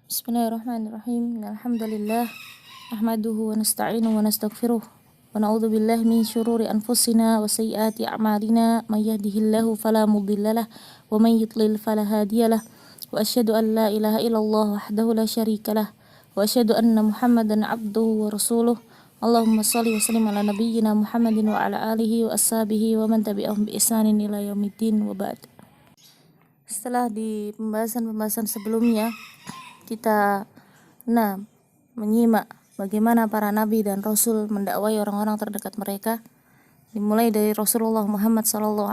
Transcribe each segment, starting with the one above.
Bismillahirrahmanirrahim. Alhamdulillah nahmaduhu wa nasta'inuhu wa nastaghfiruh wa na'udzu billahi min syururi anfusina wa sayyiati a'malina may yahdihillahu fala mudhillalah wa may yudlil fala hadiyalah wa asyhadu an la ilaha illallah wahdahu la syarikalah wa asyhadu anna Muhammadan abduhu wa rasuluh. Allahumma shalli wa sallim ala nabiyyina Muhammadin wa ala alihi wa ashabihi wa man tabi'ahum bi ihsanin ila yaumiddin wa ba'd. Setelah di pembahasan sebelumnya kita menyimak bagaimana para nabi dan rasul mendakwai orang-orang terdekat mereka, dimulai dari Rasulullah Muhammad SAW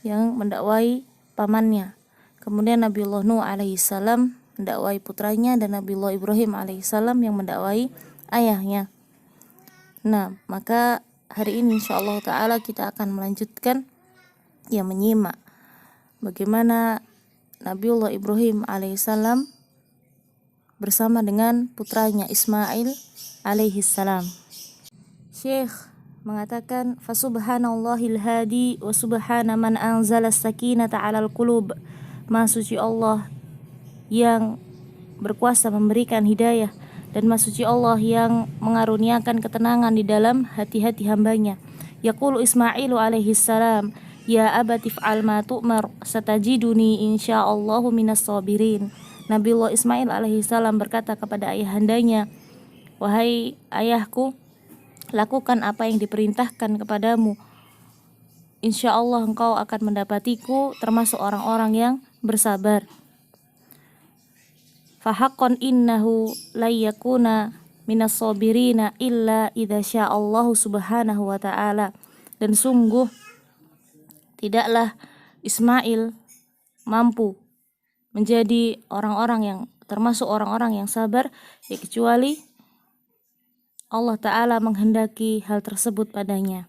yang mendakwai pamannya, kemudian Nabiullah Nuh alaihissalam mendakwai putranya, dan Nabiullah Ibrahim alaihissalam yang mendakwai ayahnya. Maka hari ini insyaallah ta'ala kita akan melanjutkan menyimak bagaimana Nabiullah Ibrahim alaihissalam bersama dengan putranya Ismail alaihissalam. Syekh mengatakan, Fasubhanallahil hadi wa subhana man anzala sakinata 'alal qulub. Maha suci Allah yang berkuasa memberikan hidayah, dan maha suci Allah yang mengaruniakan ketenangan di dalam hati-hati hambanya. Yaqulu Ismailu alaihissalam, Ya abati fa'al ma tu'mar satajiduni insyaallahu minas sabirin. Nabiullah Ismail alaihissalam berkata kepada ayahandanya, Wahai ayahku, lakukan apa yang diperintahkan kepadamu, insyaallah engkau akan mendapatiku termasuk orang-orang yang bersabar. Fahaqqan innahu layyakuna minas sabirina illa idza sya'allahu subhanahu wa ta'ala. Dan sungguh tidaklah Ismail mampu menjadi orang-orang yang termasuk orang-orang yang sabar kecuali Allah Ta'ala menghendaki hal tersebut padanya.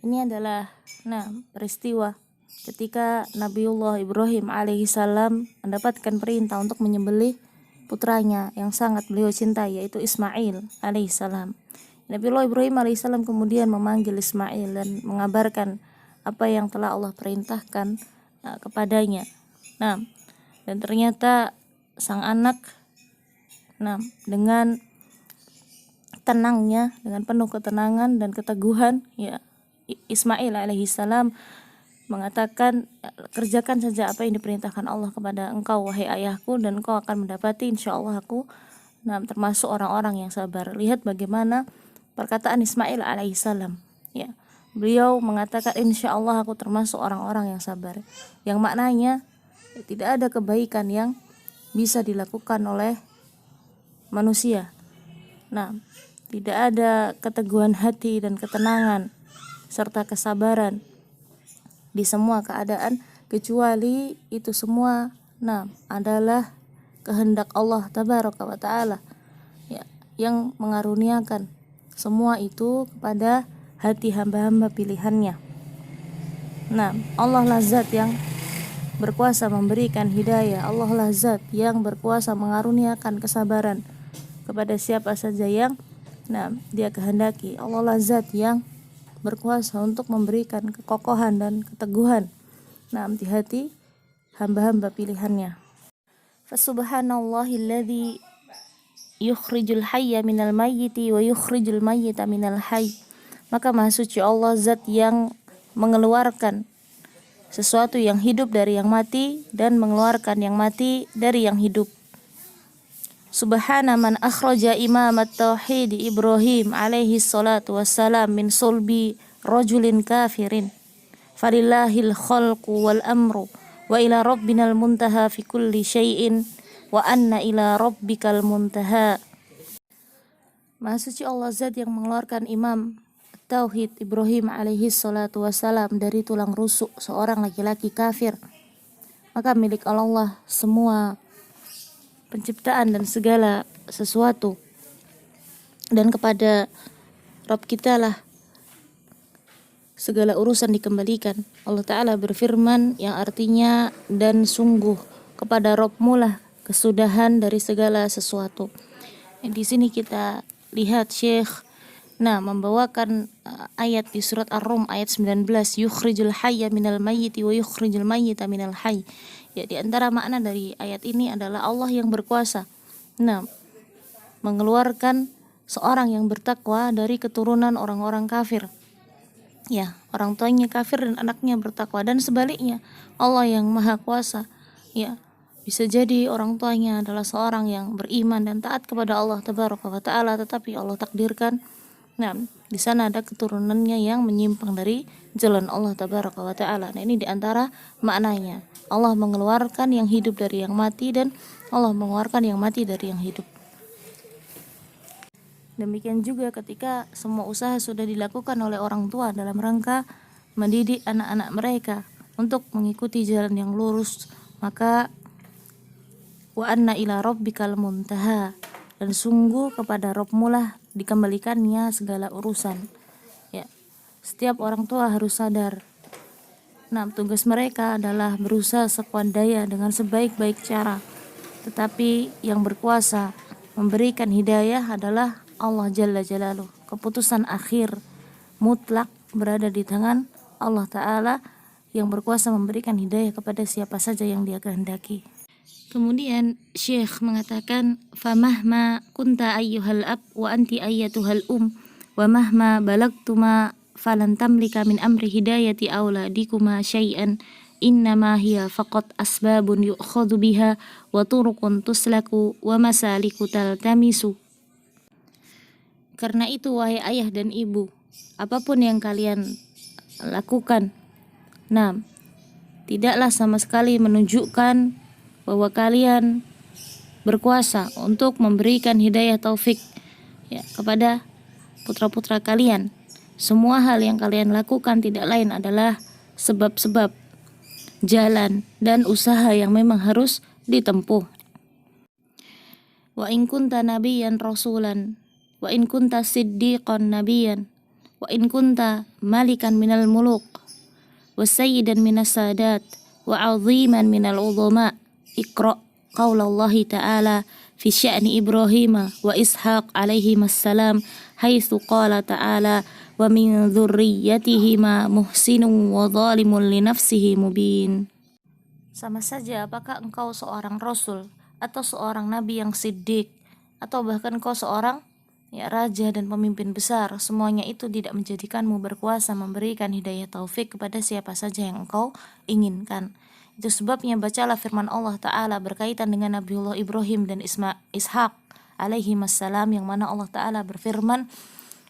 Ini adalah peristiwa ketika Nabiullah Ibrahim alaihissalam mendapatkan perintah untuk menyembelih putranya yang sangat beliau cintai, yaitu Ismail alaihissalam. Nabiullah Ibrahim alaihissalam kemudian memanggil Ismail dan mengabarkan apa yang telah Allah perintahkan kepadanya. Dan ternyata sang anak dengan tenangnya, dengan penuh ketenangan dan keteguhan, Ismail alaihissalam mengatakan, kerjakan saja apa yang diperintahkan Allah kepada engkau wahai ayahku, dan engkau akan mendapati insyaallah aku termasuk orang-orang yang sabar. Lihat bagaimana perkataan Ismail alaihissalam. Beliau mengatakan insyaallah aku termasuk orang-orang yang sabar, yang maknanya tidak ada kebaikan yang bisa dilakukan oleh manusia. Tidak ada keteguhan hati dan ketenangan serta kesabaran di semua keadaan kecuali itu semua adalah kehendak Allah tabaraka wa ta'ala, yang mengaruniakan semua itu kepada hati hamba-hamba pilihannya. Allah lah zat yang berkuasa memberikan hidayah. Allah lah zat yang berkuasa mengaruniakan kesabaran kepada siapa saja yang dia kehendaki. Allah lah zat yang berkuasa untuk memberikan kekokohan dan keteguhan di hati hamba-hamba pilihannya. Fasubhanallahilladzi yukhrijul hayya minal mayyiti wa yukhrijul mayyita minal hayy. Maka maha suci Allah zat yang mengeluarkan sesuatu yang hidup dari yang mati dan mengeluarkan yang mati dari yang hidup. Subhana man akhraja imamat tauhid Ibrahim alaihi salatu wassalam min sulbi rajulin kafirin. Falillahil khalqu wal amru wa ila rabbinal muntaha fi kulli syai'in wa anna ila rabbikal muntaha. Maha suci Allah zat yang mengeluarkan imam tauhid Ibrahim alaihi salatu wassalam dari tulang rusuk seorang laki-laki kafir. Maka milik Allah semua penciptaan dan segala sesuatu, dan kepada Rabb kita lah segala urusan dikembalikan. Allah Ta'ala berfirman yang artinya, dan sungguh kepada Rabbmu lah kesudahan dari segala sesuatu. Di sini kita lihat Syekh membawakan ayat di surat Ar-Rum ayat 19, yukhrijul hayya minal mayyiti wa yukhrijul mayyita minal hayy, Ya, di antara makna dari ayat ini adalah Allah yang berkuasa. Nah, mengeluarkan seorang yang bertakwa dari keturunan orang-orang kafir. Ya, orang tuanya kafir dan anaknya bertakwa, dan sebaliknya Allah yang maha kuasa. Ya, bisa jadi orang tuanya adalah seorang yang beriman dan taat kepada Allah Tabaraka wa Ta'ala, tetapi Allah takdirkan, nah, di sana ada keturunannya yang menyimpang dari jalan Allah Tabaraka wa Ta'ala. Nah, ini di antara maknanya. Allah mengeluarkan yang hidup dari yang mati, dan Allah mengeluarkan yang mati dari yang hidup. Demikian juga ketika semua usaha sudah dilakukan oleh orang tua dalam rangka mendidik anak-anak mereka untuk mengikuti jalan yang lurus, maka wa anna ila rabbikal muntaha, dan sungguh kepada Rabbmu lah dikembalikannya segala urusan. Ya, setiap orang tua harus sadar. Nah, tugas mereka adalah berusaha sekuat daya dengan sebaik-baik cara. Tetapi yang berkuasa memberikan hidayah adalah Allah Jalla Jalaluh. Keputusan akhir mutlak berada di tangan Allah Ta'ala yang berkuasa memberikan hidayah kepada siapa saja yang Dia kehendaki. Kemudian Syekh mengatakan, famahma kunta ayyuhal ab wa anti ayyatuhal wa mahma balagtuma falan tamlika min amri hidayati auladikuma syai'an, innama hiya faqat asbabun yu'khadhu biha wa turuqun tuslaku wa masaliku taltamisu. Karena itu wahai ayah dan ibu, apapun yang kalian lakukan, nah, tidaklah sama sekali menunjukkan bahwa kalian berkuasa untuk memberikan hidayah taufik, ya, kepada putra-putra kalian. Semua hal yang kalian lakukan tidak lain adalah sebab-sebab jalan dan usaha yang memang harus ditempuh. Wa in kunta nabiyyan rasulan, wa in kunta siddiqan nabiyyan, wa in kunta malikan minal muluk, wa sayyidan minas sadat, wa 'aziman minal udhama, iqra' qaulallahi ta'ala fi sya'ni Ibrahim wa Ishaq alaihimassalam, haitsu qala ta'ala wa min dzurriyyatihima muhsinun wa zalimun li nafsihi mubin. Sama saja apakah engkau seorang rasul atau seorang nabi yang siddiq, atau bahkan engkau seorang, ya, raja dan pemimpin besar, semuanya itu tidak menjadikanmu berkuasa memberikan hidayah taufik kepada siapa saja yang engkau inginkan. Itu sebabnya bacalah firman Allah Ta'ala berkaitan dengan Nabiullah Ibrahim dan Ishaq alaihimassalam, yang mana Allah Ta'ala berfirman,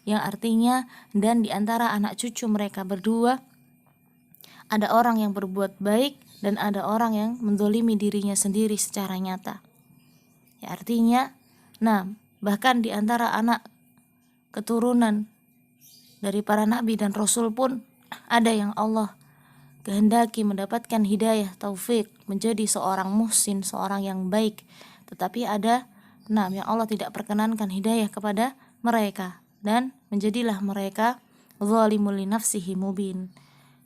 yang artinya, dan di antara anak cucu mereka berdua ada orang yang berbuat baik dan ada orang yang menzalimi dirinya sendiri secara nyata. Ya, artinya, nah, bahkan di antara anak keturunan dari para nabi dan rasul pun ada yang Allah kehendaki mendapatkan hidayah taufik menjadi seorang muhsin, seorang yang baik, tetapi ada yang Allah tidak perkenankan hidayah kepada mereka, dan menjadilah mereka zalimul li nafsihi mubin,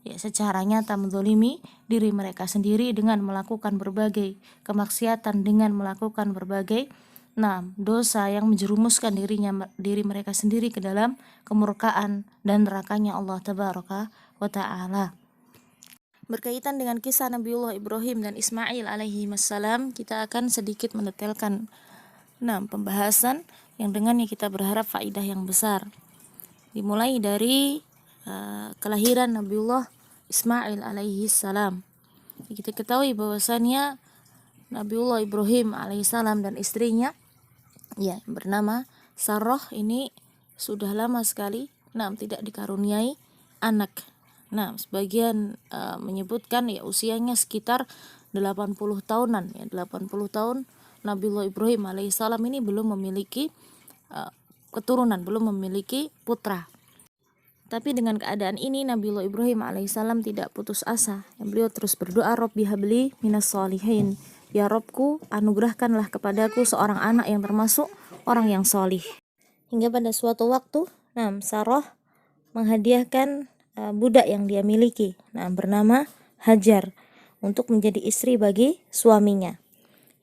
ya, secara nyata menzalimi diri mereka sendiri dengan melakukan berbagai kemaksiatan, dengan melakukan berbagai dosa yang menjerumuskan diri mereka sendiri ke dalam kemurkaan dan nerakanya Allah Tabaraka wa Ta'ala. Berkaitan dengan kisah Nabiullah Ibrahim dan Ismail alaihimassalam, kita akan sedikit mendetailkan pembahasan yang dengannya kita berharap faidah yang besar. Dimulai dari kelahiran Nabiullah Ismail alaihissalam. Kita ketahui bahwasannya Nabiullah Ibrahim alaihissalam dan istrinya, ya, bernama Sarah, ini sudah lama sekali tidak dikaruniai anak. Sebagian menyebutkan ya usianya sekitar 80 tahunan, ya, 80 tahun Nabiullah Ibrahim alaihissalam ini belum memiliki keturunan, belum memiliki putra. Tapi dengan keadaan ini Nabiullah Ibrahim alaihissalam tidak putus asa. Beliau terus berdoa, Rabbi habli minas sholihin, ya Robku, anugerahkanlah kepadaku seorang anak yang termasuk orang yang solih. Hingga pada suatu waktu, Sarah menghadiahkan budak yang dia miliki, bernama Hajar, untuk menjadi istri bagi suaminya.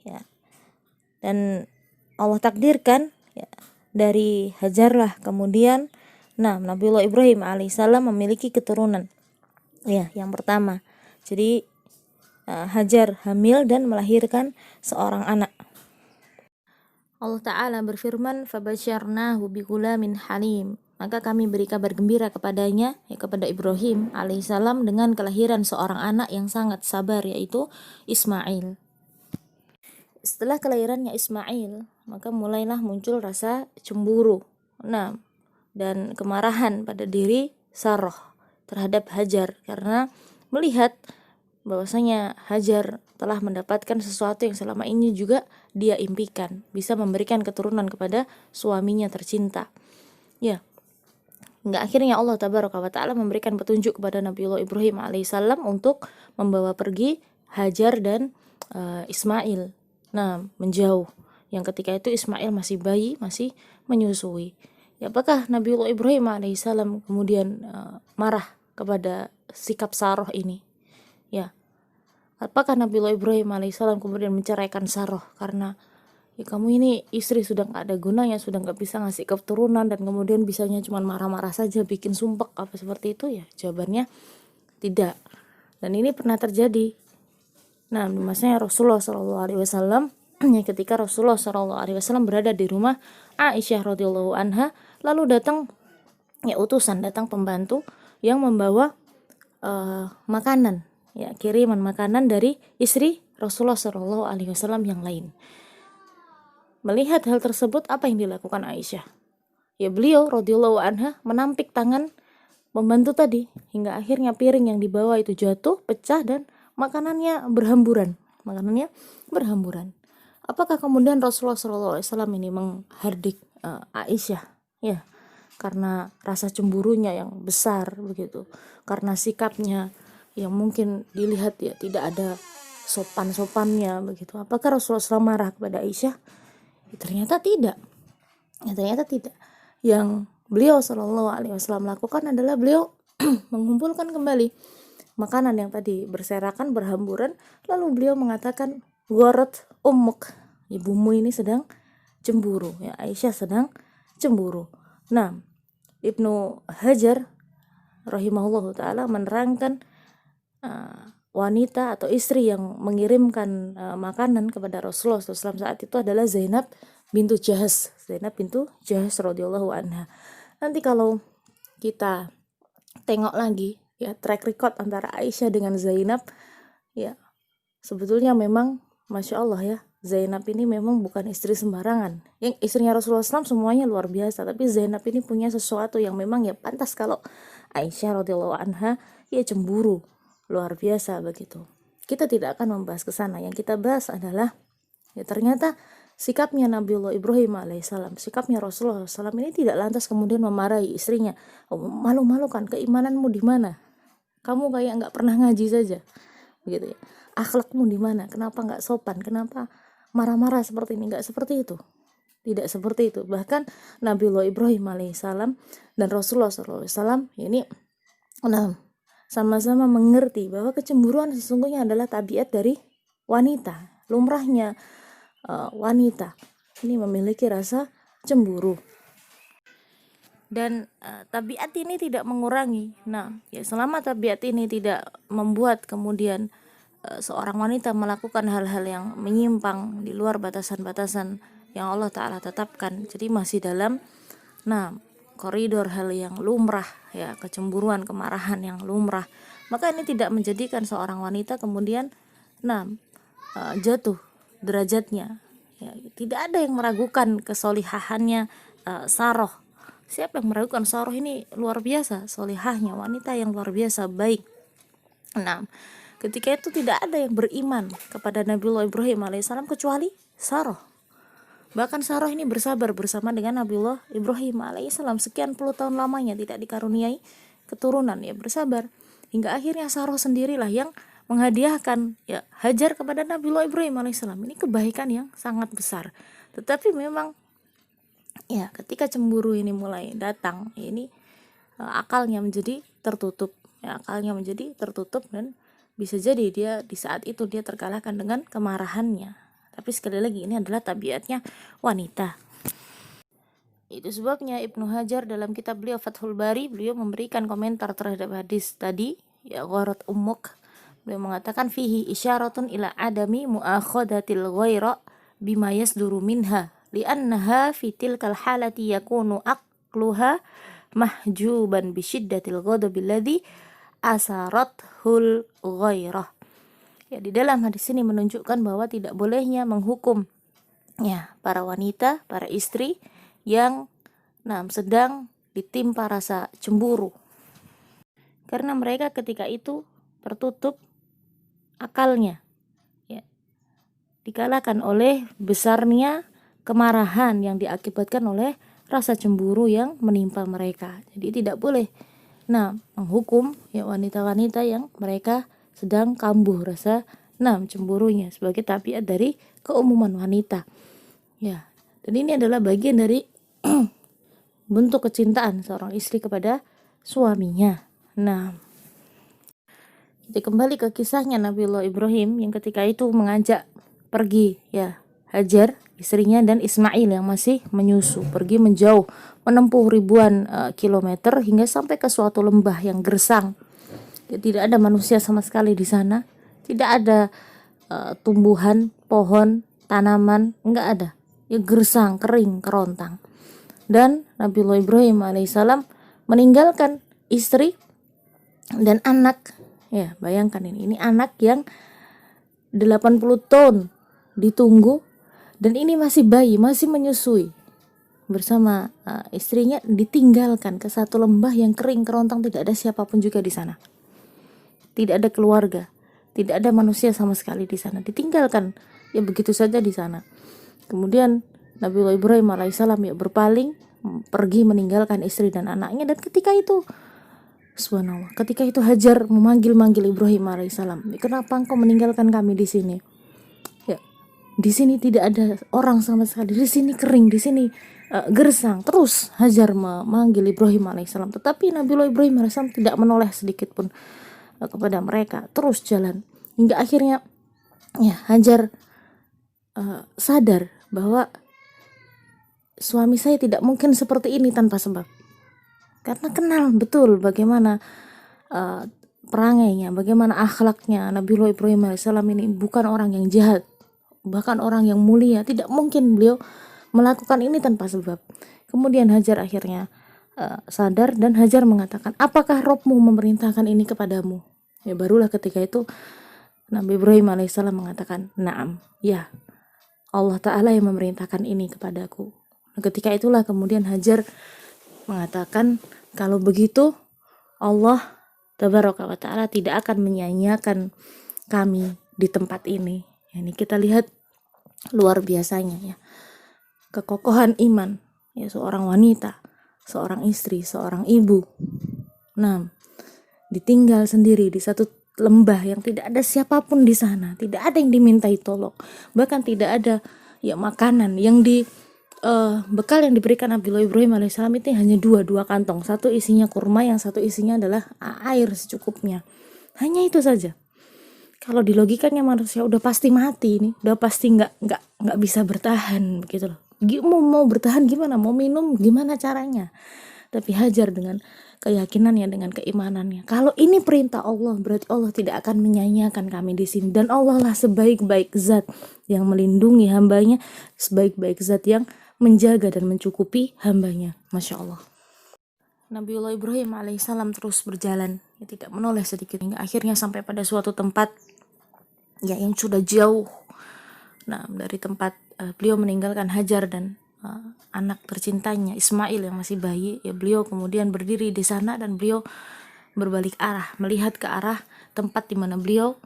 Ya. Dan Allah takdirkan, ya, dari Hajarlah kemudian Nabiullah Ibrahim alaihissalam memiliki keturunan. Ya, yang pertama. Jadi Hajar hamil dan melahirkan seorang anak. Allah Ta'ala berfirman, "Fabasyarnahu bighulamin halim." Maka kami beri kabar gembira kepadanya, kepada Ibrahim alaihissalam, dengan kelahiran seorang anak yang sangat sabar, yaitu Ismail. Setelah kelahirannya Ismail, maka mulailah muncul rasa cemburu, dan kemarahan pada diri Sarah terhadap Hajar, karena melihat bahwasanya Hajar telah mendapatkan sesuatu yang selama ini juga dia impikan, bisa memberikan keturunan kepada suaminya tercinta. Ya, hingga akhirnya Allah Tabaraka wa Ta'ala memberikan petunjuk kepada Nabiullah Ibrahim alaihissalam untuk membawa pergi Hajar dan Ismail, menjauh. Yang ketika itu Ismail masih bayi, masih menyusui. Ya, apakah Nabiullah Ibrahim alaihissalam kemudian marah kepada sikap Sarah ini? Ya, apakah Nabiullah Ibrahim alaihissalam kemudian menceraikan Sarah karena kamu ini istri sudah gak ada gunanya, sudah gak bisa ngasih keturunan, dan kemudian bisanya cuma marah-marah saja, bikin sumpek apa seperti itu? Ya, jawabannya tidak. Dan ini pernah terjadi. Masanya Rasulullah SAW, ketika Rasulullah SAW berada di rumah Aisyah radhiyallahu anha, lalu datang utusan, datang pembantu yang membawa makanan, kiriman makanan dari istri Rasulullah SAW yang lain. Melihat hal tersebut, apa yang dilakukan Aisyah? Ya, beliau radhiyallahu anha menampik tangan pembantu tadi, hingga akhirnya piring yang dibawa itu jatuh, pecah, dan makanannya berhamburan. Apakah kemudian Rasulullah SAW ini menghardik Aisyah? Ya, karena rasa cemburunya yang besar begitu, karena sikapnya yang mungkin dilihat tidak ada sopan-sopannya begitu. Apakah Rasulullah SAW marah kepada Aisyah? Ternyata tidak. Yang beliau SAW lakukan adalah beliau mengumpulkan kembali makanan yang tadi berserakan, berhamburan, lalu beliau mengatakan, "Gharat ummuk." Ibumu ini sedang cemburu. Ya, Aisyah sedang cemburu. Ibnu Hajar rahimahullah ta'ala menerangkan wanita atau istri yang mengirimkan makanan kepada Rasulullah SAW saat itu adalah Zainab bintu Jahsh radhiyallahu anha. Nanti kalau kita tengok lagi track record antara Aisyah dengan Zainab, sebetulnya memang Masya Allah Zainab ini memang bukan istri sembarangan. Yang istrinya Rasulullah SAW semuanya luar biasa, tapi Zainab ini punya sesuatu yang memang pantas kalau Aisyah radhiyallahu anha cemburu luar biasa begitu. Kita tidak akan membahas ke sana. Yang kita bahas adalah ternyata sikapnya Nabiullah Ibrahim alaihissalam, sikapnya Rasulullah SAW ini tidak lantas kemudian memarahi istrinya. Malu-malukan, keimananmu di mana? Kamu kayak nggak pernah ngaji saja, begitu ya. Akhlakmu di mana? Kenapa nggak sopan? Kenapa marah-marah seperti ini? Nggak seperti itu. Tidak seperti itu. Bahkan Nabiullah Ibrahim alaihissalam dan Rasulullah SAW ini sama-sama mengerti bahwa kecemburuan sesungguhnya adalah tabiat dari wanita. Lumrahnya wanita ini memiliki rasa cemburu. Dan tabiat ini tidak mengurangi. Selama tabiat ini tidak membuat kemudian seorang wanita melakukan hal-hal yang menyimpang di luar batasan-batasan yang Allah Ta'ala tetapkan, jadi masih dalam koridor hal yang lumrah, kecemburuan, kemarahan yang lumrah, maka ini tidak menjadikan seorang wanita kemudian jatuh derajatnya. Tidak ada yang meragukan kesolihahannya Sarah. Siapa yang meragukan Sarah ini luar biasa solihahnya, wanita yang luar biasa baik. Ketika itu tidak ada yang beriman kepada Nabiullah Ibrahim alaihissalam kecuali Sarah. Bahkan Sarah ini bersabar bersama dengan Nabiullah Ibrahim alaihissalam sekian puluh tahun lamanya tidak dikaruniai keturunan, bersabar hingga akhirnya Sarah sendirilah yang menghadiahkan Hajar kepada Nabiullah Ibrahim alaihissalam. Ini kebaikan yang sangat besar. Tetapi memang ketika cemburu ini mulai datang, ini akalnya menjadi tertutup, dan bisa jadi dia di saat itu dia terkalahkan dengan kemarahannya. Tapi sekali lagi ini adalah tabiatnya wanita. Itu sebabnya Ibnu Hajar dalam kitab beliau Fathul Bari, beliau memberikan komentar terhadap hadis tadi, gharat ummuk, Beliau mengatakan fihi isyaratun ila adami muakhadatil ghaira bima yasduru minha li'annaha fi tilkal halati yakunu aqluha mahjuban bisyiddatil ghadabi alladhi asarathul ghairah. Ya, di dalam hadis ini menunjukkan bahwa tidak bolehnya menghukum ya para wanita, para istri yang sedang ditimpa rasa cemburu. Karena mereka ketika itu tertutup akalnya, ya, dikalahkan oleh besarnya kemarahan yang diakibatkan oleh rasa cemburu yang menimpa mereka. Jadi tidak boleh menghukum ya wanita-wanita yang mereka sedang kambuh rasa cemburunya sebagai tabiat dari keumuman wanita. Ya, dan ini adalah bagian dari bentuk kecintaan seorang istri kepada suaminya. Jadi kembali ke kisahnya Nabiullah Ibrahim yang ketika itu mengajak pergi ya Hajar istrinya dan Ismail yang masih menyusu pergi menjauh menempuh ribuan kilometer hingga sampai ke suatu lembah yang gersang. Ya, tidak ada manusia sama sekali di sana, tidak ada tumbuhan, pohon, tanaman, enggak ada. Ya gersang, kering, kerontang. Dan Nabiullah Ibrahim alaihissalam meninggalkan istri dan anak. Ya, bayangkan ini anak yang 80 tahun ditunggu dan ini masih bayi, masih menyusui. Bersama istrinya ditinggalkan ke satu lembah yang kering kerontang, tidak ada siapapun juga di sana. Tidak ada keluarga, tidak ada manusia sama sekali di sana. Ditinggalkan ya begitu saja di sana. Kemudian Nabiullah Ibrahim alaihissalam ya berpaling pergi meninggalkan istri dan anaknya, dan ketika itu subhanallah, ketika itu Hajar memanggil-manggil Ibrahim alaihissalam, kenapa engkau meninggalkan kami di sini? Ya, di sini tidak ada orang sama sekali, di sini kering, di sini gersang. Terus Hajar memanggil Ibrahim alaihissalam, tetapi Nabiullah Ibrahim alaihissalam tidak menoleh sedikit pun kepada mereka, terus jalan hingga akhirnya ya Hajar sadar bahwa suami saya tidak mungkin seperti ini tanpa sebab. Karena kenal betul bagaimana perangainya, bagaimana akhlaknya. Nabiullah Ibrahim AS ini bukan orang yang jahat, bahkan orang yang mulia. Tidak mungkin beliau melakukan ini tanpa sebab. Kemudian Hajar akhirnya sadar dan Hajar mengatakan, apakah Robmu memerintahkan ini kepadamu? Ya barulah ketika itu Nabi Ibrahim AS mengatakan, naam, ya Allah Ta'ala yang memerintahkan ini kepadaku. Nah, ketika itulah kemudian Hajar mengatakan, kalau begitu Allah Tabaraka wa Ta'ala tidak akan menyanyiakan kami di tempat ini. Ini kita lihat luar biasanya ya kekokohan iman ya seorang wanita, seorang istri, seorang ibu. Ditinggal sendiri di satu lembah yang tidak ada siapapun di sana, tidak ada yang dimintai tolong, bahkan tidak ada ya makanan yang bekal yang diberikan Nabiullah Ibrahim alaihissalam itu hanya dua kantong, satu isinya kurma, yang satu isinya adalah air secukupnya. Hanya itu saja. Kalau di logikanya manusia udah pasti mati nih, udah pasti nggak bisa bertahan begitu loh. Mau bertahan gimana, mau minum gimana caranya? Tapi Hajar dengan keyakinannya, dengan keimanannya, kalau ini perintah Allah, berarti Allah tidak akan menyanyiakan kami di sini, dan Allah lah sebaik-baik zat yang melindungi hambanya, sebaik-baik zat yang menjaga dan mencukupi hambanya. Masya Allah. Nabiullah Ibrahim alaihissalam terus berjalan, ya, tidak menoleh sedikit, hingga akhirnya sampai pada suatu tempat ya yang sudah jauh. Dari tempat beliau meninggalkan Hajar dan anak tercintanya Ismail yang masih bayi, ya beliau kemudian berdiri di sana dan beliau berbalik arah, melihat ke arah tempat di mana beliau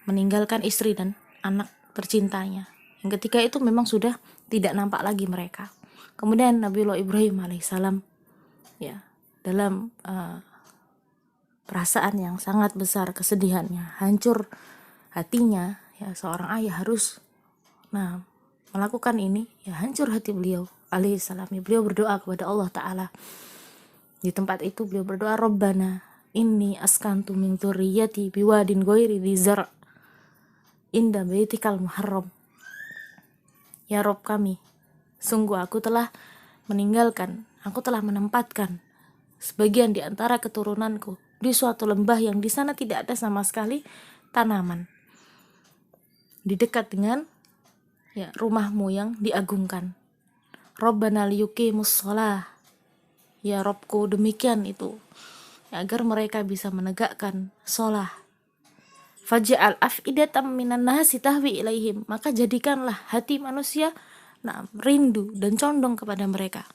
meninggalkan istri dan anak tercintanya. Yang ketika itu memang sudah tidak nampak lagi mereka. Kemudian Nabiullah Ibrahim alaihissalam ya dalam perasaan yang sangat besar, kesedihannya, hancur hatinya, ya seorang ayah harus melakukan ini, ya hancur hati beliau alaihissalam. Ya, beliau berdoa kepada Allah Ta'ala. Di tempat itu beliau berdoa, Rabbana inni askantu min dzurriyyati biwadin ghairi dzi zar' inda baitikal muharram. Ya Rob kami, sungguh aku telah menempatkan sebagian di antara keturunanku di suatu lembah yang di sana tidak ada sama sekali tanaman, di dekat dengan rumahmu yang diagungkan. Rabbana liyuqimus shalah, ya Robku demikian itu, agar mereka bisa menegakkan sholah. Faj'al af'idatan minan nasi tahwi ilaihim, maka jadikanlah hati manusia rindu dan condong kepada mereka.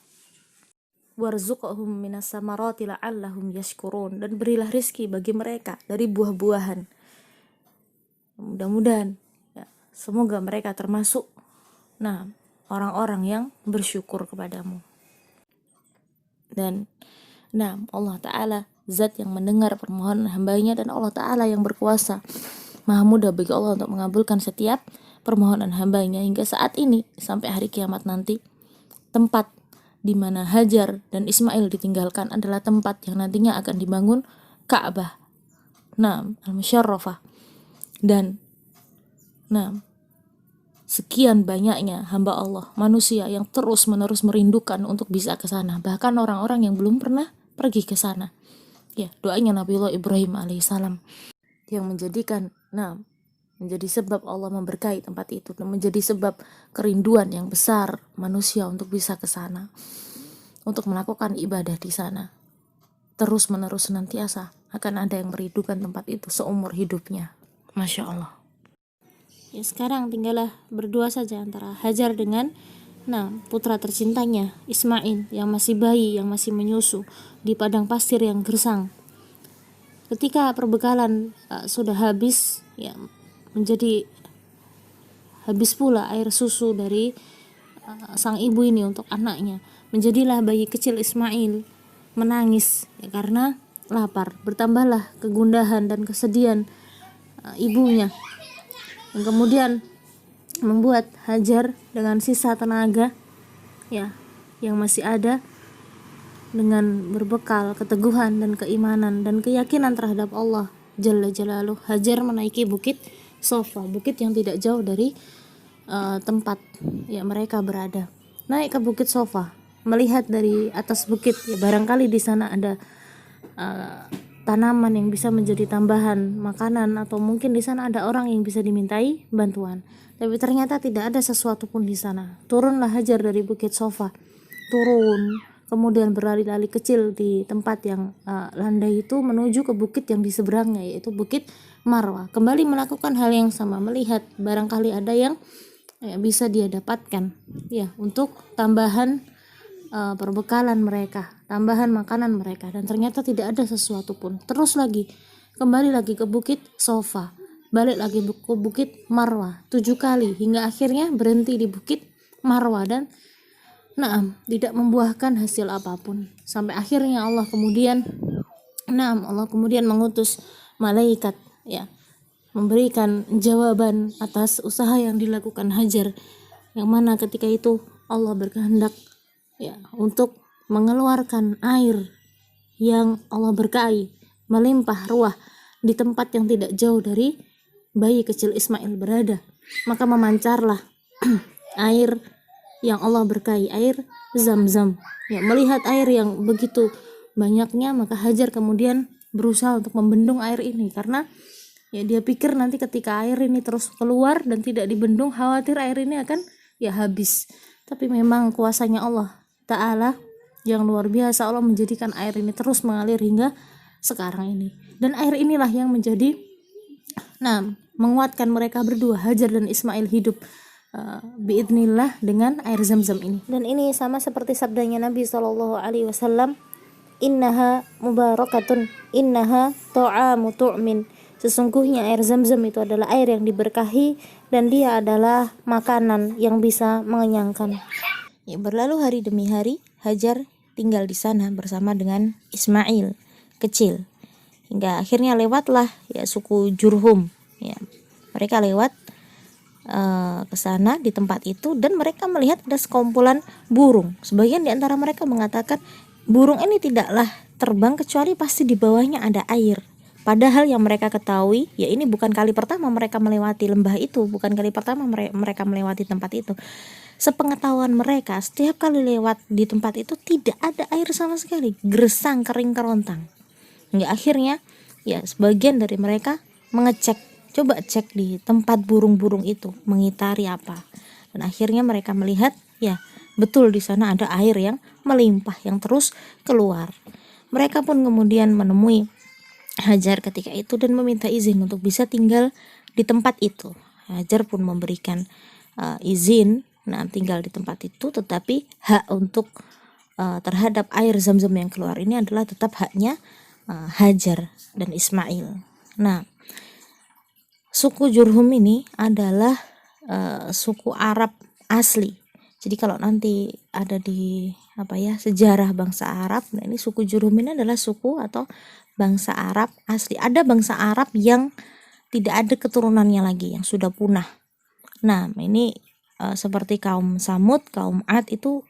Warzuqhum minas samarati la'allahum yashkurun, dan berilah rizki bagi mereka dari buah-buahan. Mudah-mudahan semoga mereka termasuk orang-orang yang bersyukur kepadamu. Dan Allah Ta'ala zat yang mendengar permohonan hambanya, dan Allah Ta'ala yang berkuasa. Maha mudah bagi Allah untuk mengabulkan setiap permohonan hambanya. Hingga saat ini sampai hari kiamat nanti, tempat di mana Hajar dan Ismail ditinggalkan adalah tempat yang nantinya akan dibangun Ka'bah al-Musyarrafah. Dan sekian banyaknya hamba Allah, manusia yang terus-menerus merindukan untuk bisa ke sana. Bahkan orang-orang yang belum pernah pergi ke sana. Doanya Nabiullah Ibrahim alaihissalam yang menjadikan menjadi sebab Allah memberkahi tempat itu, dan menjadi sebab kerinduan yang besar manusia untuk bisa ke sana, untuk melakukan ibadah di sana. Terus-menerus senantiasa akan ada yang merindukan tempat itu seumur hidupnya. Masya Allah. Sekarang tinggallah berdua saja antara Hajar dengan putra tercintanya Ismail yang masih bayi, yang masih menyusu di padang pasir yang gersang. Ketika perbekalan sudah habis, menjadi habis pula air susu dari sang ibu ini untuk anaknya. Menjadilah bayi kecil Ismail menangis karena lapar. Bertambahlah kegundahan dan kesedihan ibunya, yang kemudian membuat Hajar dengan sisa tenaga yang masih ada, dengan berbekal keteguhan dan keimanan dan keyakinan terhadap Allah Jalla Jalaluh, Hajar menaiki bukit Sofa, bukit yang tidak jauh dari tempat mereka berada. Naik ke bukit Sofa, melihat dari atas bukit, barangkali di sana ada tanaman yang bisa menjadi tambahan makanan, atau mungkin di sana ada orang yang bisa dimintai bantuan. Tapi ternyata tidak ada sesuatu pun di sana. Turunlah Hajar dari bukit Sofa, kemudian berlari-lari kecil di tempat yang landai itu menuju ke bukit yang di seberangnya, yaitu bukit Marwah. Kembali melakukan hal yang sama, melihat barangkali ada yang bisa dia dapatkan untuk tambahan perbekalan mereka, tambahan makanan mereka, dan ternyata tidak ada sesuatu pun. Terus lagi, kembali lagi ke bukit Sofa, balik lagi ke bukit Marwah 7 kali, hingga akhirnya berhenti di bukit Marwah dan tidak membuahkan hasil apapun. Sampai akhirnya Allah kemudian mengutus malaikat memberikan jawaban atas usaha yang dilakukan Hajar, yang mana ketika itu Allah berkehendak untuk mengeluarkan air yang Allah berkahi melimpah ruah di tempat yang tidak jauh dari bayi kecil Ismail berada. Maka memancarlah air yang Allah berkahi, air Zam-Zam. Melihat air yang begitu banyaknya, maka Hajar kemudian berusaha untuk membendung air ini, karena dia pikir nanti ketika air ini terus keluar dan tidak dibendung, khawatir air ini akan habis. Tapi memang kuasanya Allah Ta'ala yang luar biasa, Allah menjadikan air ini terus mengalir hingga sekarang ini. Dan air inilah yang menjadi menguatkan mereka berdua, Hajar dan Ismail, hidup biidnillah dengan air Zam-Zam ini. Dan ini sama seperti sabdanya Nabi SAW, innaha mubarakatun, innaha ta'amu tu'min. Sesungguhnya air Zam-Zam itu adalah air yang diberkahi, dan dia adalah makanan yang bisa mengenyangkan. Berlalu hari demi hari, Hajar tinggal di sana bersama dengan Ismail kecil, hingga akhirnya lewatlah suku Jurhum. Mereka lewat ke sana di tempat itu, dan mereka melihat ada sekumpulan burung. Sebagian di antara mereka mengatakan burung ini tidaklah terbang kecuali pasti di bawahnya ada air. Padahal yang mereka ketahui, ini bukan kali pertama mereka melewati lembah itu, bukan kali pertama mereka melewati tempat itu. Sepengetahuan mereka, setiap kali lewat di tempat itu tidak ada air sama sekali, gersang, kering kerontang. Hingga akhirnya ya sebagian dari mereka coba cek di tempat burung-burung itu mengitari apa, dan akhirnya mereka melihat ya betul di sana ada air yang melimpah yang terus keluar. Mereka pun kemudian menemui Hajar ketika itu dan meminta izin untuk bisa tinggal di tempat itu. Hajar pun memberikan izin tinggal di tempat itu, tetapi hak untuk terhadap air Zam-Zam yang keluar ini adalah tetap haknya Hajar dan Ismail. Nah, suku Jurhum ini adalah suku Arab asli. Jadi kalau nanti ada di sejarah bangsa Arab, nah ini suku Jurhum ini adalah suku atau bangsa Arab asli. Ada bangsa Arab yang tidak ada keturunannya lagi, yang sudah punah. Nah, ini seperti kaum Samud, kaum Ad, itu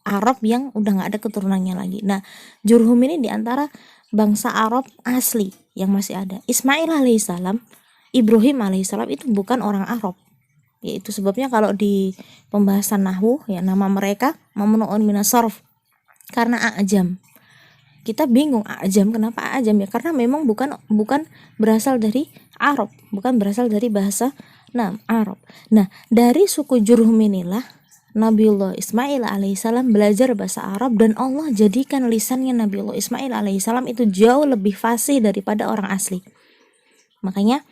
Arab yang udah nggak ada keturunannya lagi. Nah, Jurhum ini diantara bangsa Arab asli yang masih ada. Ismail alaihissalam, Ibrahim alaihissalam itu bukan orang Arab. Yaitu sebabnya kalau di pembahasan nahwu ya nama mereka mamnu'un minas sarf karena a'jam. Kita bingung a'jam, kenapa a'jam ya? Karena memang bukan berasal dari Arab, bukan berasal dari bahasa Arab. Nah, dari suku Jurhum inilah Nabiullah Ismail alaihissalam belajar bahasa Arab, dan Allah jadikan lisannya Nabiullah Ismail alaihissalam itu jauh lebih fasih daripada orang asli. Makanya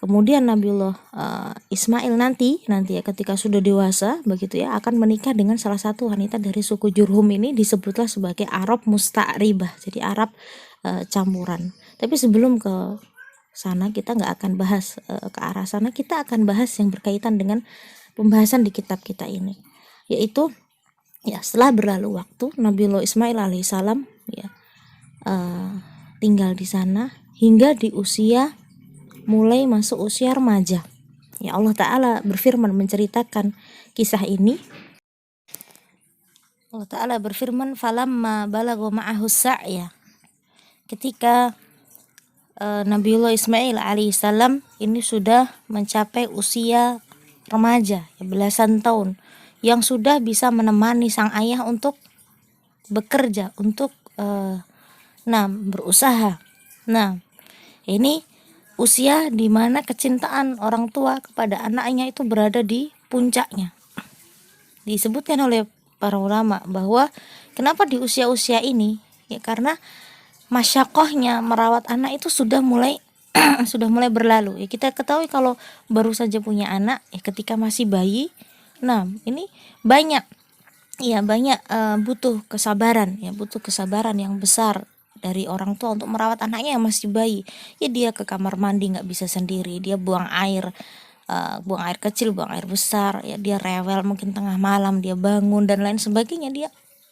kemudian Nabiullah Ismail nanti ya ketika sudah dewasa begitu ya akan menikah dengan salah satu wanita dari suku Jurhum ini, disebutlah sebagai Arab musta'ribah, jadi Arab campuran. Tapi sebelum ke sana kita nggak akan bahas ke arah sana, kita akan bahas yang berkaitan dengan pembahasan di kitab kita ini, yaitu ya setelah berlalu waktu Nabiullah Ismail alaihissalam ya tinggal di sana hingga di usia mulai masuk usia remaja. Ya Allah Ta'ala berfirman menceritakan kisah ini. Allah Ta'ala berfirman, falamma balagha ma'ahu sa'ya, ketika Nabiullah Ismail alaihissalam ini sudah mencapai usia remaja, ya, belasan tahun, yang sudah bisa menemani sang ayah untuk bekerja, untuk berusaha. Nah, ini usia di mana kecintaan orang tua kepada anaknya itu berada di puncaknya. Disebutkan oleh para ulama bahwa kenapa di usia-usia ini, ya karena masyakohnya merawat anak itu sudah mulai berlalu. Ya, kita ketahui kalau baru saja punya anak ya ketika masih bayi, ini banyak butuh kesabaran yang besar dari orang tua untuk merawat anaknya yang masih bayi. Ya dia ke kamar mandi nggak bisa sendiri, dia buang air kecil, buang air besar, ya dia rewel, mungkin tengah malam dia bangun dan lain sebagainya. Dia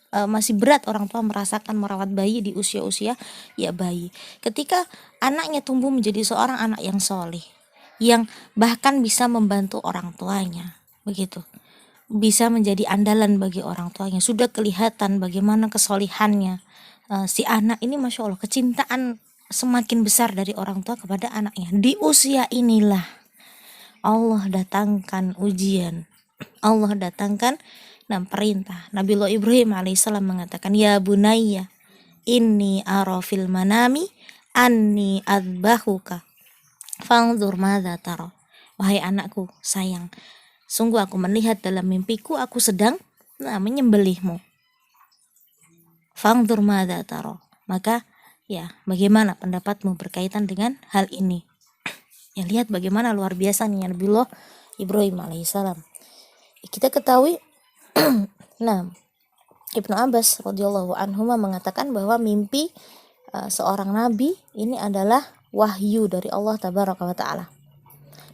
masih berat orang tua merasakan merawat bayi di usia-usia ya bayi. Ketika anaknya tumbuh menjadi seorang anak yang soleh, yang bahkan bisa membantu orang tuanya, begitu, bisa menjadi andalan bagi orang tuanya, sudah kelihatan bagaimana kesolihannya si anak ini, masya Allah, kecintaan semakin besar dari orang tua kepada anaknya. Di usia inilah Allah datangkan ujian, Allah datangkan perintah. Nabiullah Ibrahim alaihissalam mengatakan, ya bunayya inni ara fil manami anni adbahuka fanzur madza tara. Wahai anakku sayang, sungguh aku melihat dalam mimpiku aku sedang menyembelihmu. Fanzur madza tara. Maka ya bagaimana pendapatmu berkaitan dengan hal ini? Ya lihat bagaimana luar biasanya Nabiullah Ibrahim alaihissalam. Kita ketahui Ibnu Abbas radhiyallahu anhuma mengatakan bahwa mimpi seorang nabi ini adalah wahyu dari Allah tabaraka wa taala.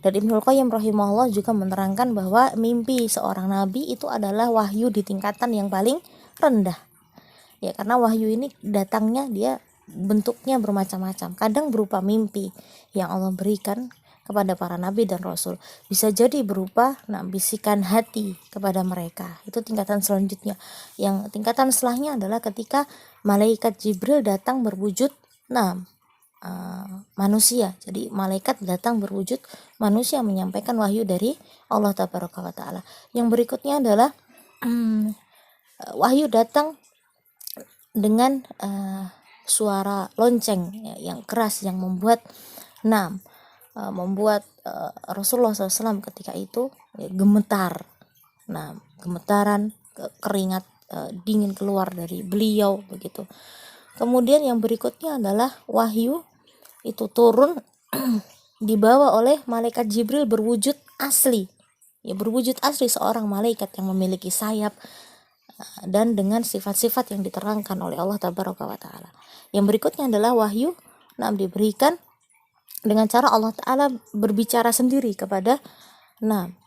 Dan Ibnul Qayyim rahimahullah juga menerangkan bahwa mimpi seorang nabi itu adalah wahyu di tingkatan yang paling rendah. Ya karena wahyu ini datangnya dia bentuknya bermacam-macam. Kadang berupa mimpi yang Allah berikan kepada para nabi dan rasul, bisa jadi berupa bisikan hati kepada mereka. Itu tingkatan selanjutnya. Yang tingkatan setelahnya adalah ketika malaikat Jibril datang berwujud manusia. Jadi malaikat datang berwujud manusia menyampaikan wahyu dari Allah tabaraka wa taala. Yang berikutnya adalah wahyu datang dengan suara lonceng ya, yang keras yang membuat Rasulullah SAW ketika itu ya, gemetar. Gemetaran, keringat dingin keluar dari beliau begitu. Kemudian yang berikutnya adalah wahyu itu turun dibawa oleh malaikat Jibril berwujud asli. Ya, berwujud asli seorang malaikat yang memiliki sayap dan dengan sifat-sifat yang diterangkan oleh Allah Tabaraka wa Ta'ala. Yang berikutnya adalah wahyu diberikan dengan cara Allah Ta'ala berbicara sendiri kepada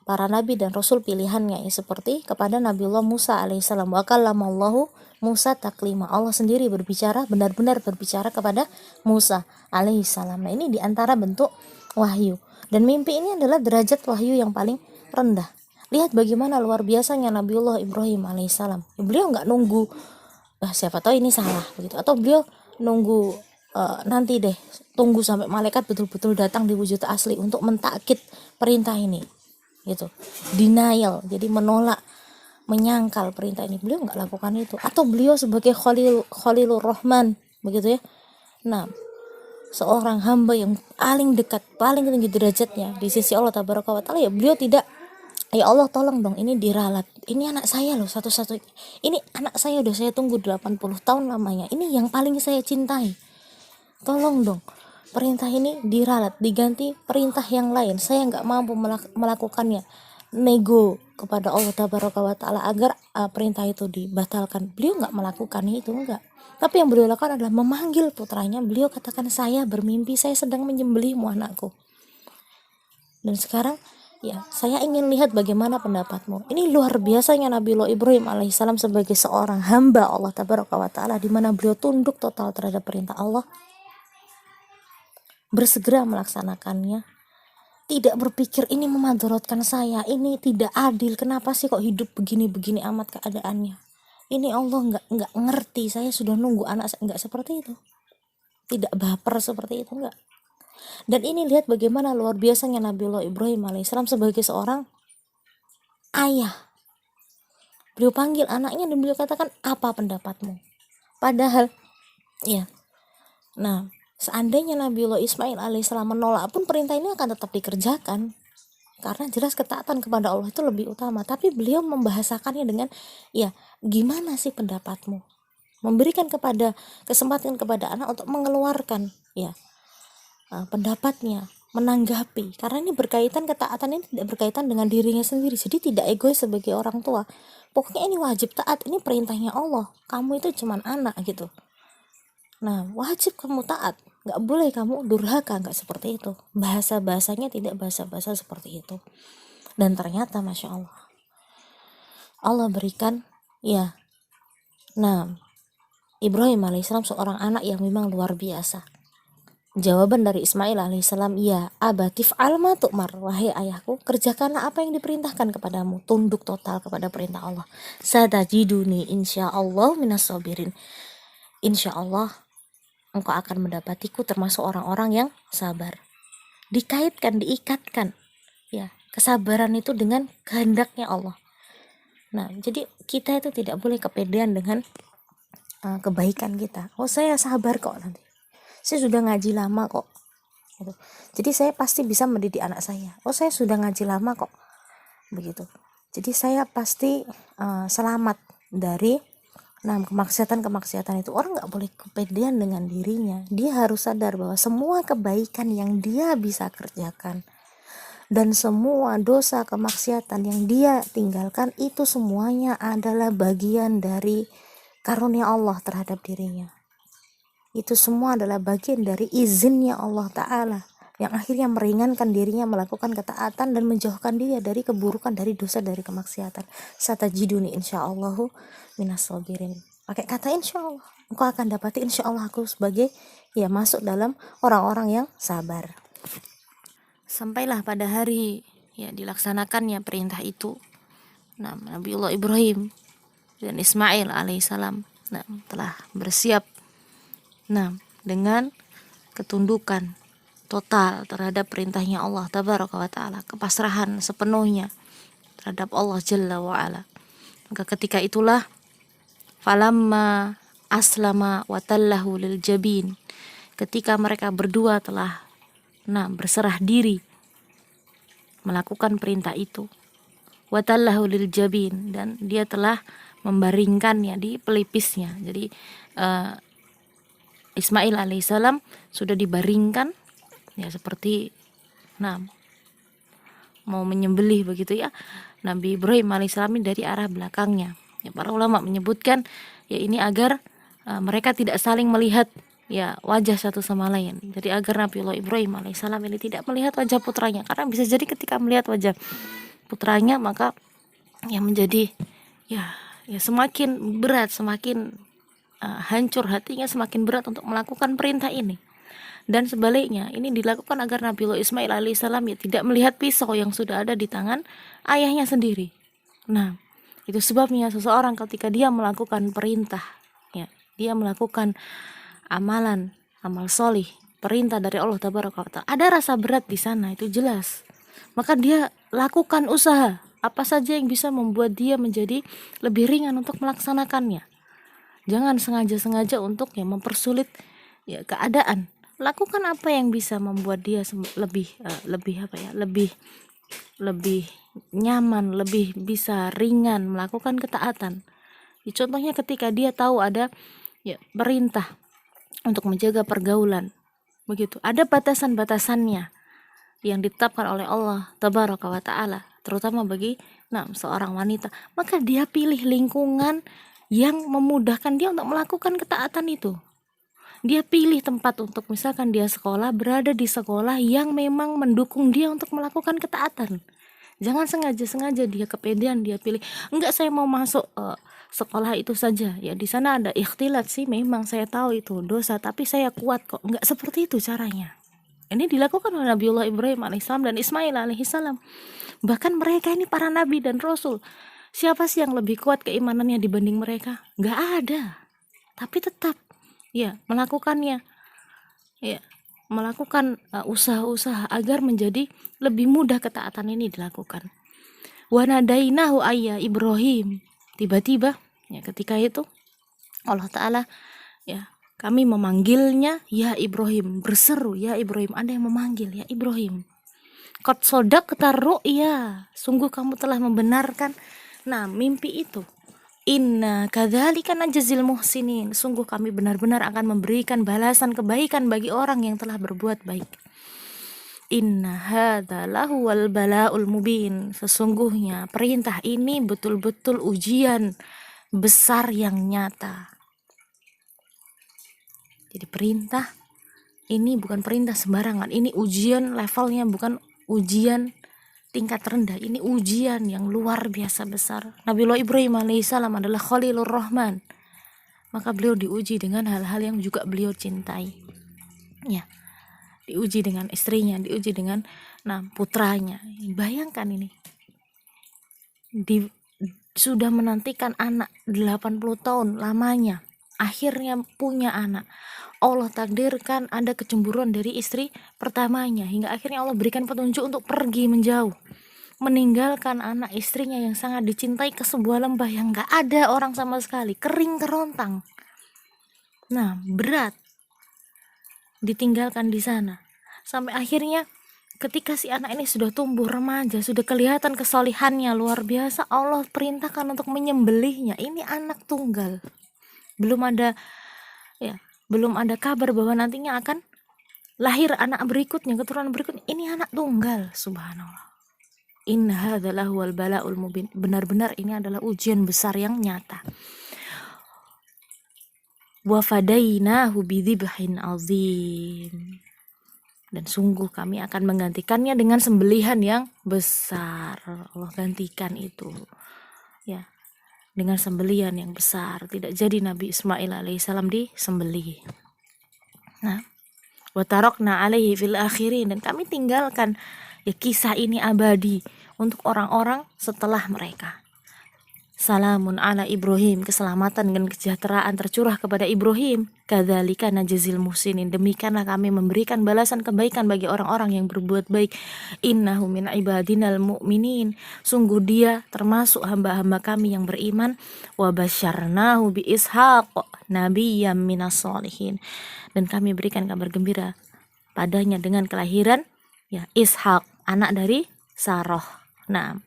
para nabi dan rasul pilihannya, ya, seperti kepada Nabiullah Musa alaihissalam, wa kallamallahu Musa taklima. Allah sendiri berbicara, benar-benar berbicara kepada Musa alaihissalam. Nah, ini diantara bentuk wahyu. Dan mimpi ini adalah derajat wahyu yang paling rendah. Lihat bagaimana luar biasanya Nabiullah Ibrahim alaihissalam. Beliau nggak nunggu siapa tahu ini salah begitu, atau beliau nunggu nanti deh, tunggu sampai malaikat betul-betul datang di wujud asli untuk mentakkid perintah ini gitu. Denial, jadi menolak, menyangkal perintah ini. Beliau nggak lakukan itu. Atau beliau sebagai Khalilur Rahman begitu ya. Seorang hamba yang paling dekat, paling tinggi derajatnya di sisi Allah Tabaraka wa Ta'ala, ya beliau tidak, ya Allah tolong dong, ini diralat, ini anak saya loh satu-satunya, ini anak saya udah saya tunggu 80 tahun lamanya, ini yang paling saya cintai, tolong dong perintah ini diralat, diganti perintah yang lain, saya nggak mampu melakukannya. Nego kepada Allah Tabaraka wa Ta'ala agar perintah itu dibatalkan. Beliau nggak melakukan itu, enggak. Tapi yang beliau lakukan adalah memanggil putranya. Beliau katakan, saya bermimpi saya sedang menyembelihmu anakku, dan sekarang ya saya ingin lihat bagaimana pendapatmu. Ini luar biasanya Nabiullah Ibrahim alaihissalam sebagai seorang hamba Allah Tabaraka wa Ta'ala, di mana beliau tunduk total terhadap perintah Allah, bersegera melaksanakannya, tidak berpikir ini memudaratkan saya, ini tidak adil, kenapa sih kok hidup begini-begini amat keadaannya, ini Allah nggak ngerti, saya sudah nunggu anak saya. Nggak seperti itu, tidak baper seperti itu, enggak. Dan ini lihat bagaimana luar biasanya Nabiullah Ibrahim alaihissalam sebagai seorang ayah. Beliau panggil anaknya dan beliau katakan, apa pendapatmu? Padahal ya, seandainya Nabiullah Ismail alaihissalam menolak pun perintah ini akan tetap dikerjakan, karena jelas ketaatan kepada Allah itu lebih utama. Tapi beliau membahasakannya dengan, ya gimana sih pendapatmu? Memberikan kesempatan kepada anak untuk mengeluarkan pendapatnya, menanggapi, karena ini berkaitan, ketaatan ini tidak berkaitan dengan dirinya sendiri, jadi tidak egois sebagai orang tua. Pokoknya ini wajib taat, ini perintahnya Allah, kamu itu cuman anak gitu. Wajib kamu taat, nggak boleh kamu durhaka, nggak seperti itu. Bahasanya tidak bahasa seperti itu. Dan ternyata Masya Allah berikan Ibrahim alaihissalam seorang anak yang memang luar biasa. Jawaban dari Ismail alaihissalam, ya abatif alma tu'mar, wahai ayahku, kerjakanlah apa yang diperintahkan kepadamu, tunduk total kepada perintah Allah. Satajiduni insyaallah minas sabirin, insyaallah engkau akan mendapatiku termasuk orang-orang yang sabar. Diikatkan kesabaran itu dengan kehendaknya Allah. Jadi kita itu tidak boleh kepedean dengan kebaikan kita. Oh, saya sabar kok, nanti saya sudah ngaji lama kok gitu. Jadi saya pasti bisa mendidik anak saya. Oh, saya sudah ngaji lama kok begitu. Jadi saya pasti selamat dari kemaksiatan itu. Orang nggak boleh kepedean dengan dirinya. Dia harus sadar bahwa semua kebaikan yang dia bisa kerjakan dan semua dosa kemaksiatan yang dia tinggalkan itu semuanya adalah bagian dari karunia Allah terhadap dirinya. Itu semua adalah bagian dari izinnya Allah Ta'ala yang akhirnya meringankan dirinya melakukan ketaatan dan menjauhkan dia dari keburukan, dari dosa, dari kemaksiatan. Satajiduni insyaallahu minas sabirin. Pakai kata insyaallah, engkau akan dapati insyaallah aku sebagai masuk dalam orang-orang yang sabar. Sampailah pada hari dilaksanakannya perintah itu. Nabiullah Ibrahim dan Ismail alaihissalam telah bersiap dengan ketundukan total terhadap perintahnya Allah Tabaraka wa Ta'ala, kepasrahan sepenuhnya terhadap Allah Jalla wa Ala. Maka ketika itulah falamma aslama wa tallahu lil jabin. Ketika mereka berdua telah berserah diri melakukan perintah itu, wa tallahu lil jabin, dan dia telah membaringkannya di pelipisnya. Jadi Ismail alaihissalam sudah dibaringkan ya seperti mau menyembelih begitu ya. Nabi Ibrahim alaihissalam dari arah belakangnya. Ya, para ulama menyebutkan ya ini agar mereka tidak saling melihat ya wajah satu sama lain. Jadi agar Nabiullah Ibrahim alaihissalam ini tidak melihat wajah putranya, karena bisa jadi ketika melihat wajah putranya maka yang menjadi ya semakin berat, semakin hancur hatinya, semakin berat untuk melakukan perintah ini. Dan sebaliknya, ini dilakukan agar Nabiullah Ismail alaihissalam ya tidak melihat pisau yang sudah ada di tangan ayahnya sendiri. Nah, itu sebabnya seseorang ketika dia melakukan perintah, ya, dia melakukan amalan, amal solih, perintah dari Allah Tabaraka wa Ta'ala, ada rasa berat di sana, itu jelas. Maka dia lakukan usaha apa saja yang bisa membuat dia menjadi lebih ringan untuk melaksanakannya. Jangan sengaja-sengaja untuk mempersulit keadaan. Lakukan apa yang bisa membuat dia lebih nyaman, lebih bisa ringan melakukan ketaatan. Contohnya ketika dia tahu ada perintah untuk menjaga pergaulan, begitu. Ada batasan-batasannya yang ditetapkan oleh Allah Tabaraka wa Ta'ala, terutama bagi seorang wanita. Maka dia pilih lingkungan yang memudahkan dia untuk melakukan ketaatan itu. Dia pilih tempat untuk misalkan dia sekolah, berada di sekolah yang memang mendukung dia untuk melakukan ketaatan. Jangan sengaja-sengaja dia kepedean, dia pilih enggak, saya mau masuk sekolah itu saja. Ya di sana ada ikhtilat sih, memang saya tahu itu dosa, tapi saya kuat kok. Enggak seperti itu caranya. Ini dilakukan oleh Nabiullah Ibrahim alaihissalam dan Ismail alaihissalam. Bahkan mereka ini para nabi dan rasul. Siapa sih yang lebih kuat keimanannya dibanding mereka? Nggak ada. Tapi tetap melakukannya. Ya, melakukan usaha-usaha agar menjadi lebih mudah ketaatan ini dilakukan. Wa nadainahu ayya Ibrahim. Tiba-tiba ketika itu Allah Ta'ala kami memanggilnya ya Ibrahim, berseru ya Ibrahim, ada yang memanggil ya Ibrahim. Qad sadaqta ru'ya, sungguh kamu telah membenarkan mimpi itu. Inna kadzalika najzil muhsinin, sungguh kami benar-benar akan memberikan balasan kebaikan bagi orang yang telah berbuat baik. Inna hadza lahuwal bala'ul mubin, sesungguhnya perintah ini betul-betul ujian besar yang nyata. Jadi perintah ini bukan perintah sembarangan, ini ujian levelnya bukan ujian tingkat rendah, ini ujian yang luar biasa besar. Nabiullah Ibrahim alaihissalam adalah Khalilur Rahman, maka beliau diuji dengan hal-hal yang juga beliau cintai. Diuji dengan istrinya, diuji dengan putranya. Bayangkan ini, sudah menantikan anak 80 tahun lamanya, akhirnya punya anak. Allah takdirkan ada kecemburuan dari istri pertamanya, hingga akhirnya Allah berikan petunjuk untuk pergi menjauh, meninggalkan anak istrinya yang sangat dicintai ke sebuah lembah yang gak ada orang sama sekali, kering kerontang. Berat ditinggalkan di sana. Sampai akhirnya ketika si anak ini sudah tumbuh remaja, sudah kelihatan kesolihannya luar biasa, Allah perintahkan untuk menyembelihnya. Ini anak tunggal, belum ada kabar bahwa nantinya akan lahir anak berikutnya, keturunan berikutnya. Ini anak tunggal, subhanallah. Inna hadza lahuwal bala'ul mubin, benar-benar ini adalah ujian besar yang nyata. Wa fadainahu bidzibhin azim, dan sungguh kami akan menggantikannya dengan sembelihan yang besar. Allah gantikan itu dengan sembelihan yang besar. Tidak jadi Nabi Ismail alaihissalam disembelih. Wa tarakna alaihi fil akhirin, dan kami tinggalkan kisah ini abadi untuk orang-orang setelah mereka. Salamun ala Ibrahim, keselamatan dan kesejahteraan tercurah kepada Ibrahim. Kadzalika najzil muhsinin, demikianlah kami memberikan balasan kebaikan bagi orang-orang yang berbuat baik. Innahu min ibadinal mu'minin, sungguh dia termasuk hamba-hamba kami yang beriman. Wa basyarnahu bi Ishaq nabiyyam minas sholihin, dan kami berikan kabar gembira padanya dengan kelahiran ya Ishak, anak dari Sarah. Nah,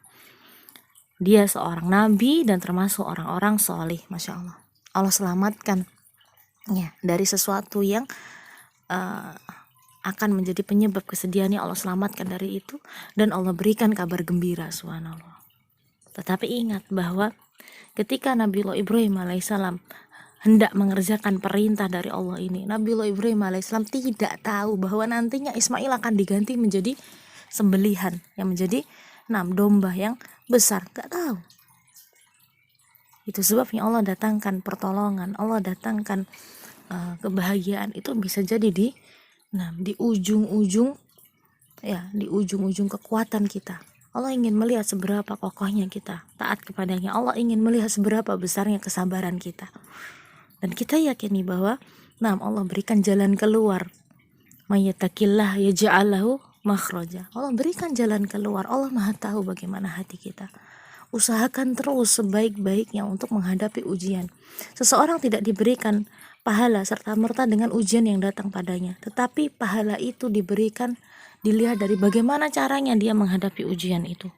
dia seorang nabi dan termasuk orang-orang solih. Masya Allah, Allah selamatkan ya dari sesuatu yang akan menjadi penyebab kesedihannya. Allah selamatkan dari itu dan Allah berikan kabar gembira, subhanallah. Tetapi ingat bahwa ketika Nabiullah Ibrahim alaihissalam hendak mengerjakan perintah dari Allah ini, Nabiullah Ibrahim alaihissalam tidak tahu bahwa nantinya Ismail akan diganti menjadi sembelihan yang menjadi domba yang besar. Gak tahu. Itu sebabnya Allah datangkan pertolongan, Allah datangkan kebahagiaan itu bisa jadi di ujung-ujung ya, di ujung-ujung kekuatan kita. Allah ingin melihat seberapa kokohnya kita taat kepadanya. Allah ingin melihat seberapa besarnya kesabaran kita. Dan kita yakini bahwa Allah berikan jalan keluar. Mayyatakillah yaj'al lahu makhraja. Allah berikan jalan keluar. Allah Maha tahu bagaimana hati kita. Usahakan terus sebaik-baiknya untuk menghadapi ujian. Seseorang tidak diberikan pahala serta-merta dengan ujian yang datang padanya, tetapi pahala itu diberikan dilihat dari bagaimana caranya dia menghadapi ujian itu.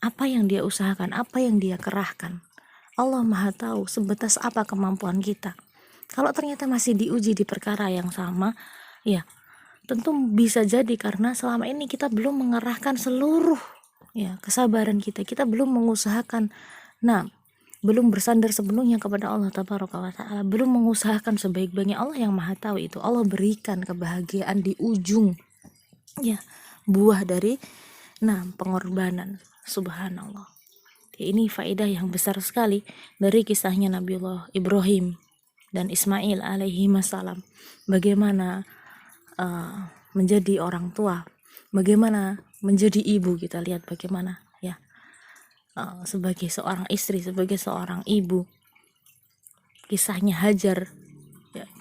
Apa yang dia usahakan, apa yang dia kerahkan. Allah Maha tahu sebatas apa kemampuan kita. Kalau ternyata masih diuji di perkara yang sama, ya tentu bisa jadi karena selama ini kita belum mengerahkan seluruh kesabaran kita. Kita belum mengusahakan, belum bersandar sepenuhnya kepada Allah Tabaraka wa Ta'ala, belum mengusahakan sebaik-baiknya. Allah yang Maha tahu itu. Allah berikan kebahagiaan di ujung buah dari pengorbanan. Subhanallah. Ini faedah yang besar sekali dari kisahnya Nabiullah Ibrahim dan Ismail alaihi salam. Bagaimana menjadi orang tua, bagaimana menjadi ibu. Kita lihat bagaimana sebagai seorang istri, sebagai seorang ibu, kisahnya Hajar,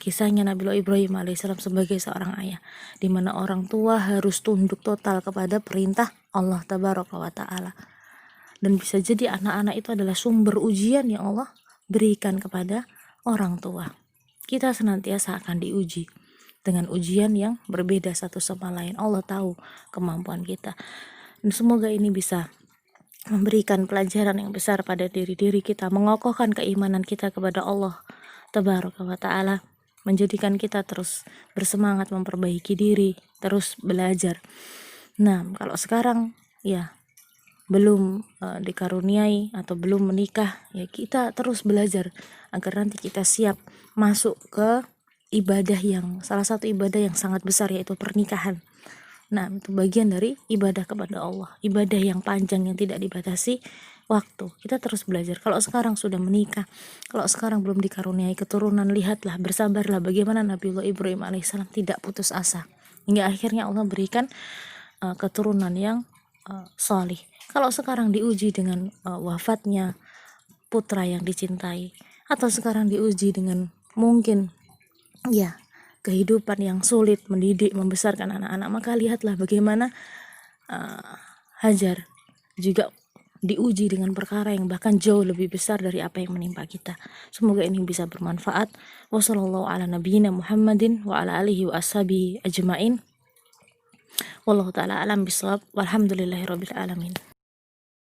kisahnya Nabiullah Ibrahim alaihissalam sebagai seorang ayah, di mana orang tua harus tunduk total kepada perintah Allah Tabaraka wa Ta'ala. Dan bisa jadi anak-anak itu adalah sumber ujian yang Allah berikan kepada orang tua. Kita senantiasa akan diuji dengan ujian yang berbeda satu sama lain. Allah tahu kemampuan kita. Dan semoga ini bisa memberikan pelajaran yang besar pada diri-diri kita, mengokohkan keimanan kita kepada Allah Tabaraka wa Ta'ala, menjadikan kita terus bersemangat memperbaiki diri, terus belajar. Kalau sekarang belum dikaruniai atau belum menikah, kita terus belajar agar nanti kita siap masuk ke ibadah yang salah satu ibadah yang sangat besar, yaitu pernikahan. Itu bagian dari ibadah kepada Allah, ibadah yang panjang yang tidak dibatasi waktu. Kita terus belajar. Kalau sekarang sudah menikah, kalau sekarang belum dikaruniai keturunan, lihatlah, bersabarlah bagaimana Nabiullah Ibrahim alaihissalam tidak putus asa hingga akhirnya Allah berikan keturunan yang salih. Kalau sekarang diuji dengan wafatnya putra yang dicintai, atau sekarang diuji dengan mungkin kehidupan yang sulit mendidik, membesarkan anak-anak, maka lihatlah bagaimana Hajar juga diuji dengan perkara yang bahkan jauh lebih besar dari apa yang menimpa kita. Semoga ini bisa bermanfaat. Wassallallahu ala nabiyyina Muhammadin wa ala alihi wa ashabihi ajma'in. Wallahu ta'ala alam bisawab. Walhamdulillahirabbil alamin.